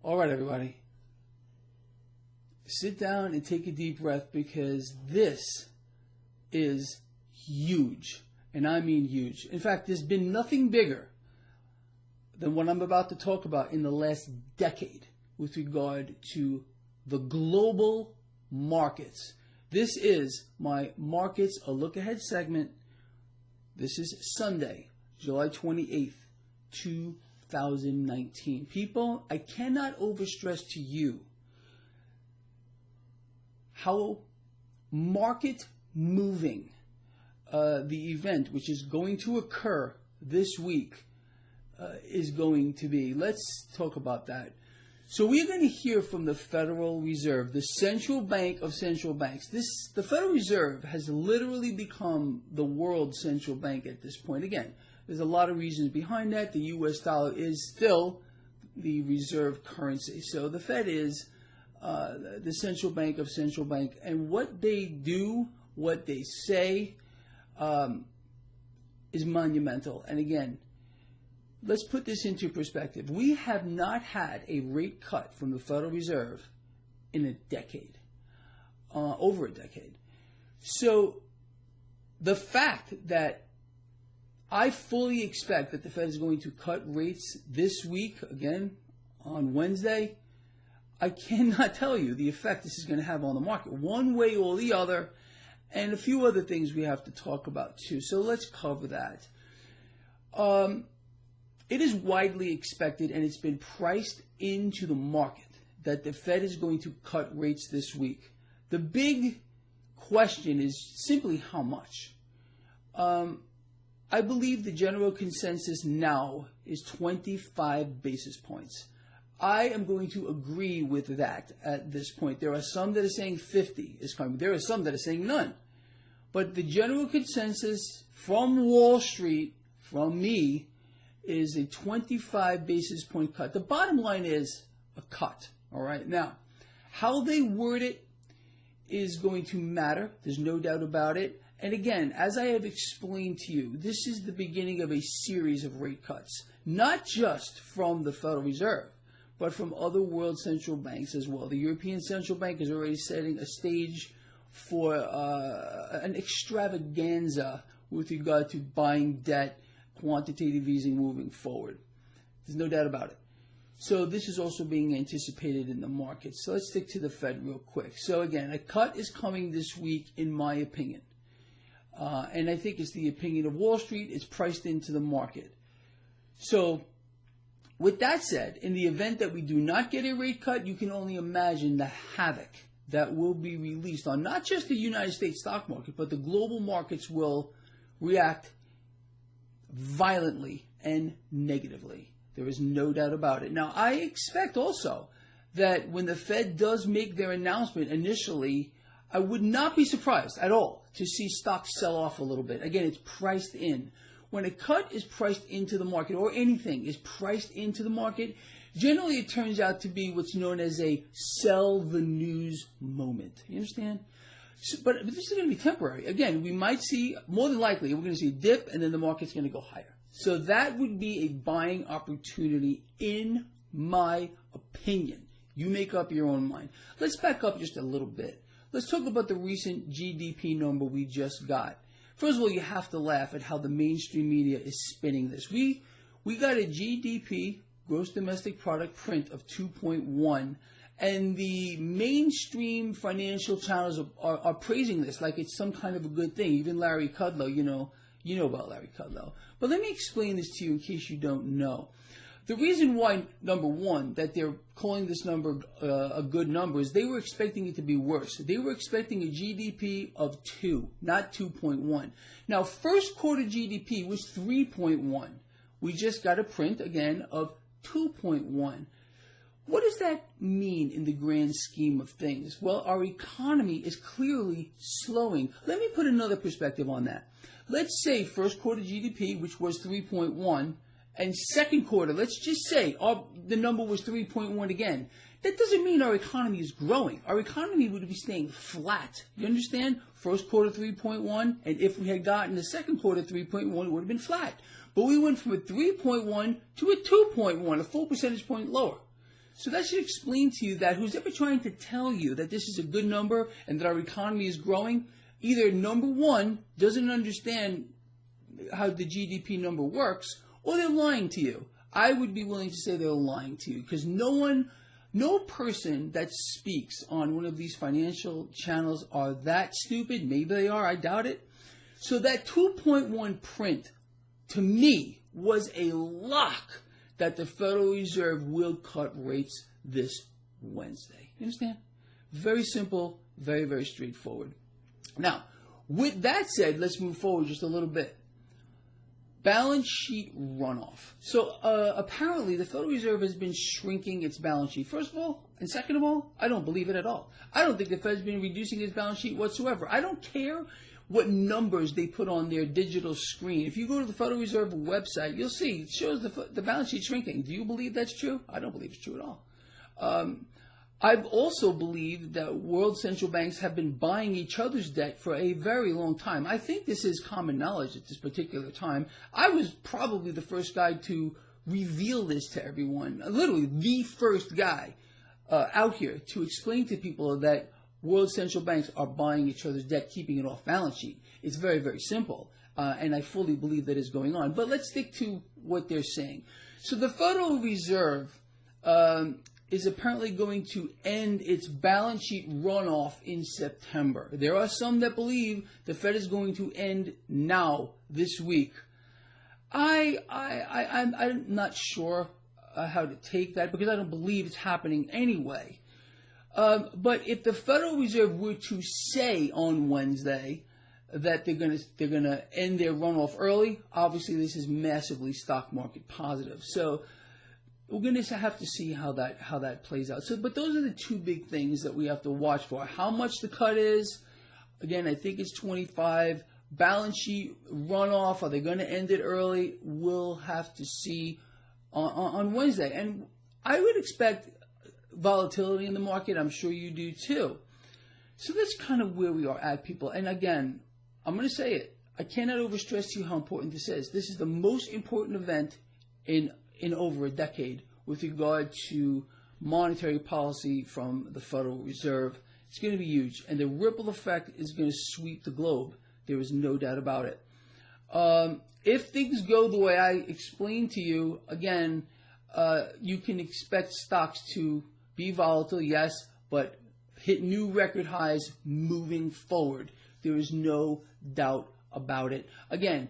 All right, everybody. Sit down and take a deep breath because this is huge. And I mean huge. In fact, there's been nothing bigger than what I'm about to talk about in the last decade with regard to the global markets. This is my Markets A Look Ahead segment. This is Sunday, July 28th, 2019. People, I cannot overstress to you how market moving the event, which is going to occur this week, is going to be. Let's talk about that. So we're going to hear from the Federal Reserve, the central bank of central banks. The Federal Reserve has literally become the world central bank at this point. Again, there's a lot of reasons behind that. The U.S. dollar is still the reserve currency. So the Fed is the central bank of central bank. And what they do, what they say, is monumental. And again, let's put this into perspective. We have not had a rate cut from the Federal Reserve in a decade, over a decade. So the fact that I fully expect that the Fed is going to cut rates this week, again, on Wednesday, I cannot tell you the effect this is going to have on the market, one way or the other, and a few other things we have to talk about too. So let's cover that. It is widely expected, and it's been priced into the market, that the Fed is going to cut rates this week. The big question is simply how much. I believe the general consensus now is 25 basis points. I am going to agree with that at this point. There are some that are saying 50 is coming. There are some that are saying none. But the general consensus from Wall Street, from me, is a 25 basis point cut. The bottom line is a cut. All right. Now, how they word it is going to matter. There's no doubt about it. And again, as I have explained to you, this is the beginning of a series of rate cuts, not just from the Federal Reserve, but from other world central banks as well. The European Central Bank is already setting a stage for an extravaganza with regard to buying debt, quantitative easing moving forward. There's no doubt about it. So this is also being anticipated in the market. So let's stick to the Fed real quick. So again, a cut is coming this week, in my opinion. And I think it's the opinion of Wall Street. It's priced into the market. So with that said, in the event that we do not get a rate cut, you can only imagine the havoc that will be released on not just the United States stock market, but the global markets will react violently and negatively. There is no doubt about it. Now, I expect also that when the Fed does make their announcement initially, I would not be surprised at all to see stocks sell off a little bit. Again, it's priced in. When a cut is priced into the market, or anything is priced into the market, generally it turns out to be what's known as a sell the news moment. You understand? So, but this is going to be temporary. Again, we might see, more than likely, we're going to see a dip, and then the market's going to go higher. So that would be a buying opportunity, in my opinion. You make up your own mind. Let's back up just a little bit. Let's talk about the recent GDP number we just got. First of all, you have to laugh at how the mainstream media is spinning this. We got a GDP, gross domestic product, print of 2.1, and the mainstream financial channels are praising this like it's some kind of a good thing. Even Larry Kudlow, you know about Larry Kudlow. But let me explain this to you in case you don't know. The reason why, number one, that they're calling this number a good number is they were expecting it to be worse. They were expecting a GDP of 2, not 2.1. Now, first quarter GDP was 3.1. We just got a print, again, of 2.1. What does that mean in the grand scheme of things? Well, our economy is clearly slowing. Let me put another perspective on that. Let's say first quarter GDP, which was 3.1, and second quarter, let's just say the number was 3.1 again. That doesn't mean our economy is growing. Our economy would be staying flat. You understand? First quarter 3.1, and if we had gotten the second quarter 3.1, it would have been flat. But we went from a 3.1 to a 2.1, a full percentage point lower. So that should explain to you that who's ever trying to tell you that this is a good number and that our economy is growing, either number one, doesn't understand how the GDP number works, or they're lying to you. I would be willing to say they're lying to you, because no person that speaks on one of these financial channels are that stupid. Maybe they are, I doubt it. So that 2.1 print, to me, was a lock that the Federal Reserve will cut rates this Wednesday. You understand? Very simple, very, very straightforward. Now, with that said, let's move forward just a little bit. Balance sheet runoff. So apparently the Federal Reserve has been shrinking its balance sheet. First of all, and second of all, I don't believe it at all. I don't think the Fed's been reducing its balance sheet whatsoever. I don't care what numbers they put on their digital screen. If you go to the Federal Reserve website, you'll see it shows the balance sheet shrinking. Do you believe that's true? I don't believe it's true at all. I've also believed that world central banks have been buying each other's debt for a very long time. I think this is common knowledge at this particular time. I was probably the first guy to reveal this to everyone, literally the first guy out here to explain to people that world central banks are buying each other's debt, keeping it off balance sheet. It's very, very simple, and I fully believe that is going on. But let's stick to what they're saying. So the Federal Reserve is apparently going to end its balance sheet runoff in September. There are some that believe the Fed is going to end now, this week. I'm not sure how to take that, because I don't believe it's happening anyway. But if the Federal Reserve were to say on Wednesday that they're going to end their runoff early, obviously this is massively stock market positive. So we're going to have to see how that plays out. So, but those are the two big things that we have to watch for. How much the cut is. Again, I think it's 25. Balance sheet runoff. Are they going to end it early? We'll have to see on Wednesday. And I would expect volatility in the market. I'm sure you do too. So that's kind of where we are at, people. And again, I'm going to say it. I cannot overstress to you how important this is. This is the most important event in over a decade with regard to monetary policy from the Federal Reserve. It's going to be huge, and the ripple effect is going to sweep the globe. There is no doubt about it. If things go the way I explained to you, again, you can expect stocks to be volatile, yes, but hit new record highs moving forward. There is no doubt about it. Again,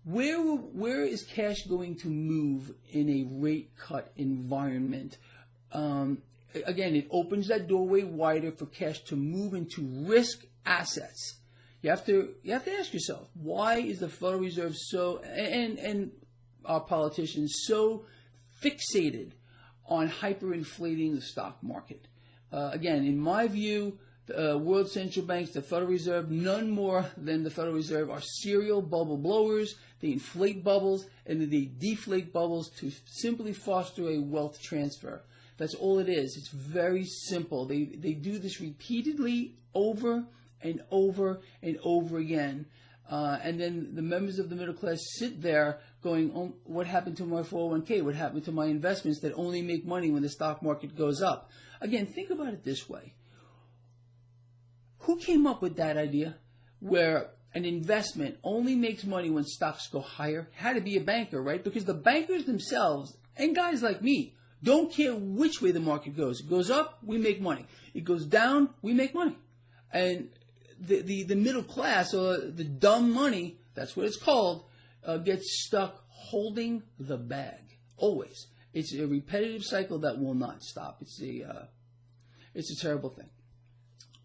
where is cash going to move in a rate cut environment? Again, it opens that doorway wider for cash to move into risk assets. You have to ask yourself, why is the Federal Reserve so and our politicians so fixated on hyperinflating the stock market? Again, in my view, world central banks, the Federal Reserve, none more than the Federal Reserve, are serial bubble blowers. They inflate bubbles and then they deflate bubbles to simply foster a wealth transfer. That's all it is. It's very simple. They do this repeatedly over and over and over again. And then the members of the middle class sit there going, oh, what happened to my 401k? What happened to my investments that only make money when the stock market goes up? Again, think about it this way. Who came up with that idea where an investment only makes money when stocks go higher? It had to be a banker, right? Because the bankers themselves, and guys like me, don't care which way the market goes. It goes up, we make money. It goes down, we make money. And the middle class, or the dumb money, that's what it's called, gets stuck holding the bag. Always. It's a repetitive cycle that will not stop. It's a terrible thing.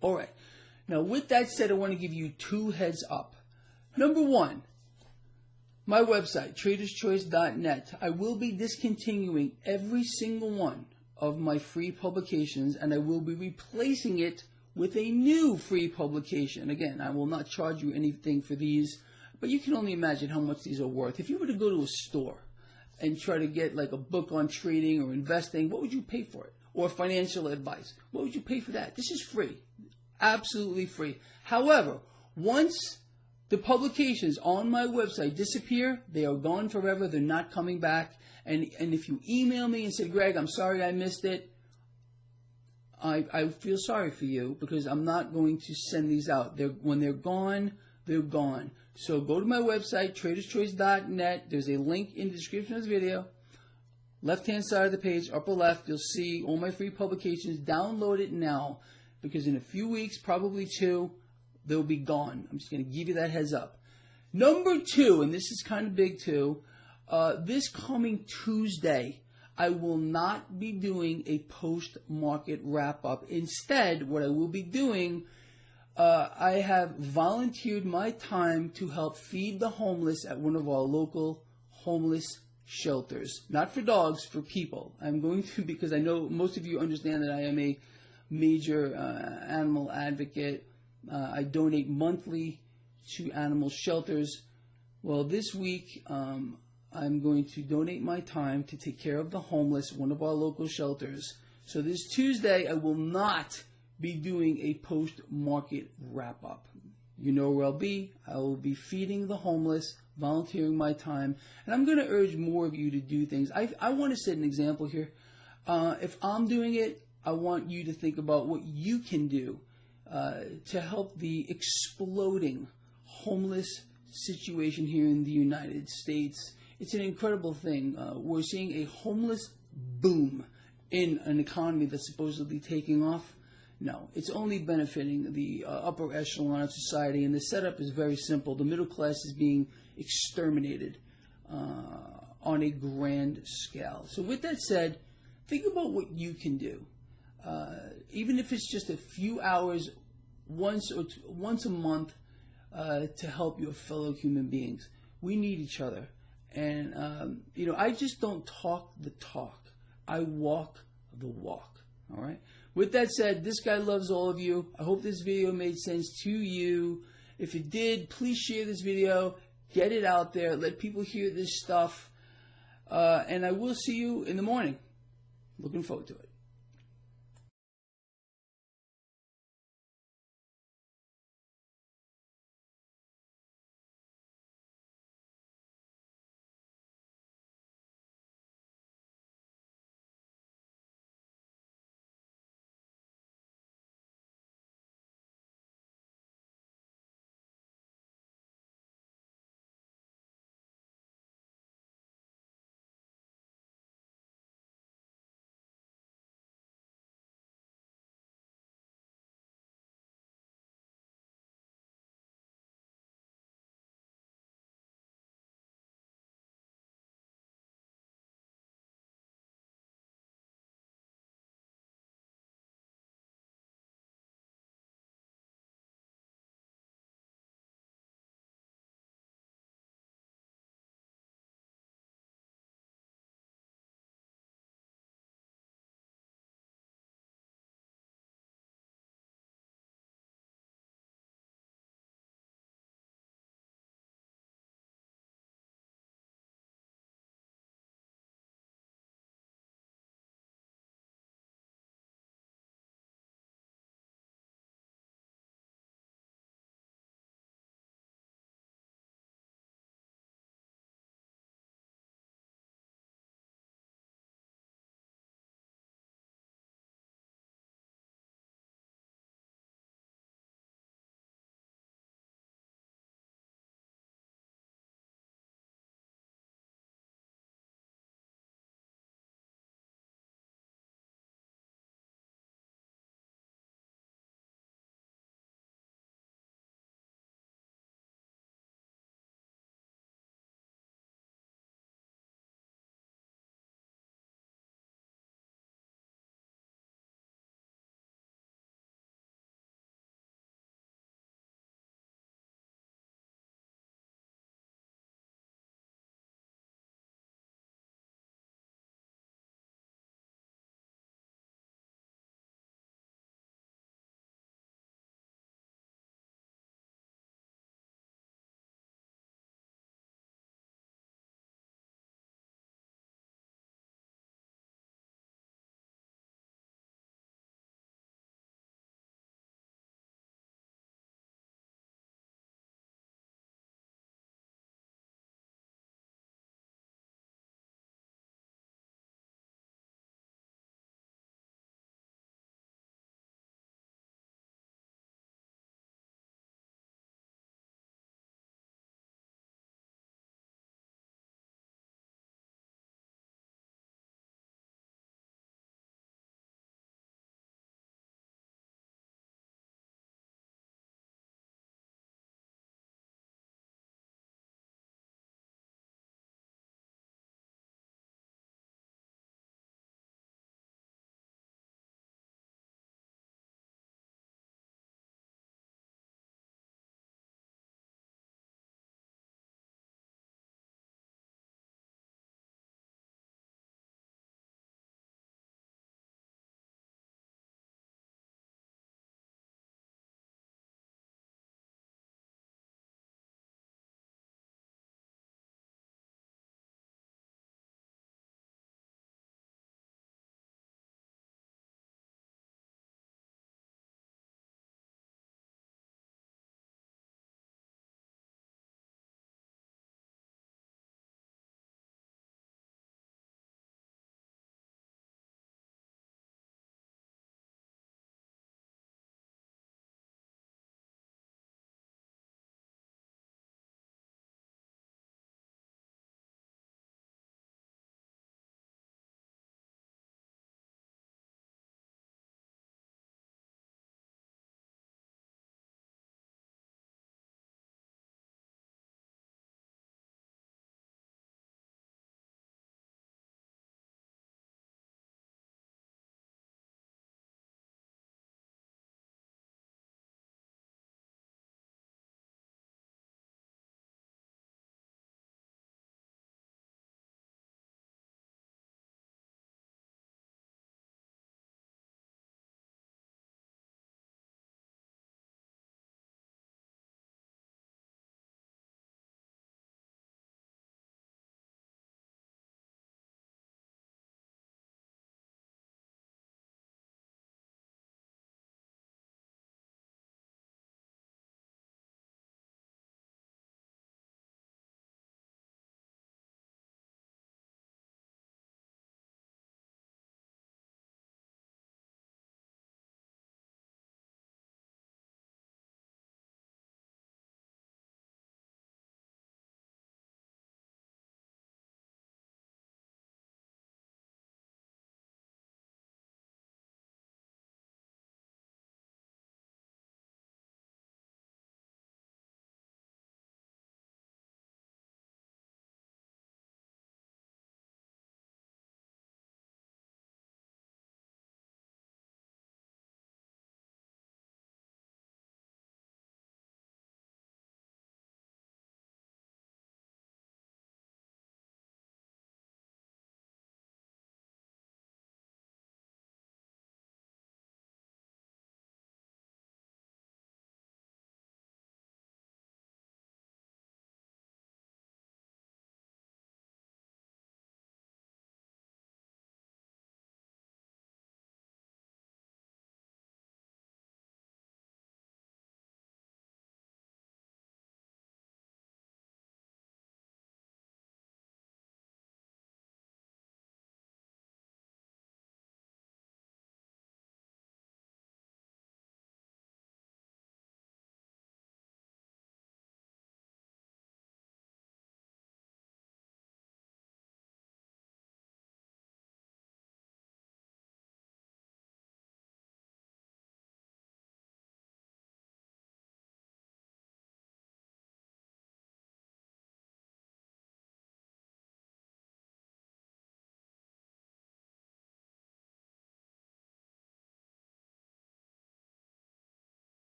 All right. Now, with that said, I want to give you two heads up. Number one, my website, traderschoice.net. I will be discontinuing every single one of my free publications, and I will be replacing it with a new free publication. Again, I will not charge you anything for these, but you can only imagine how much these are worth. If you were to go to a store and try to get like a book on trading or investing, what would you pay for it? Or financial advice, what would you pay for that? This is free. Absolutely free. However, once the publications on my website disappear, they are gone forever. They're not coming back. And if you email me and say, Greg, I'm sorry I missed it, I feel sorry for you because I'm not going to send these out. When they're gone, they're gone. So go to my website, traderschoice.net. There's a link in the description of the video. Left-hand side of the page, upper left, you'll see all my free publications. Download it now because in a few weeks, probably 2, they'll be gone. I'm just going to give you that heads up. Number 2, and this is kind of big too, this coming Tuesday, I will not be doing a post-market wrap-up. Instead, what I will be doing, I have volunteered my time to help feed the homeless at one of our local homeless shelters. Not for dogs, for people. I'm going to, because I know most of you understand that I am a major animal advocate. I donate monthly to animal shelters. Well, this week, I'm going to donate my time to take care of the homeless, one of our local shelters. So this Tuesday, I will not be doing a post-market wrap-up. You know where I'll be. I will be feeding the homeless, volunteering my time, and I'm going to urge more of you to do things. I want to set an example here. If I'm doing it, I want you to think about what you can do to help the exploding homeless situation here in the United States. It's an incredible thing. We're seeing a homeless boom in an economy that's supposedly taking off. No, it's only benefiting the upper echelon of society, and the setup is very simple. The middle class is being exterminated on a grand scale. So with that said, think about what you can do. Even if it's just a few hours once a month to help your fellow human beings. We need each other. And, I just don't talk the talk. I walk the walk. All right? With that said, this guy loves all of you. I hope this video made sense to you. If it did, please share this video. Get it out there. Let people hear this stuff. And I will see you in the morning. Looking forward to it.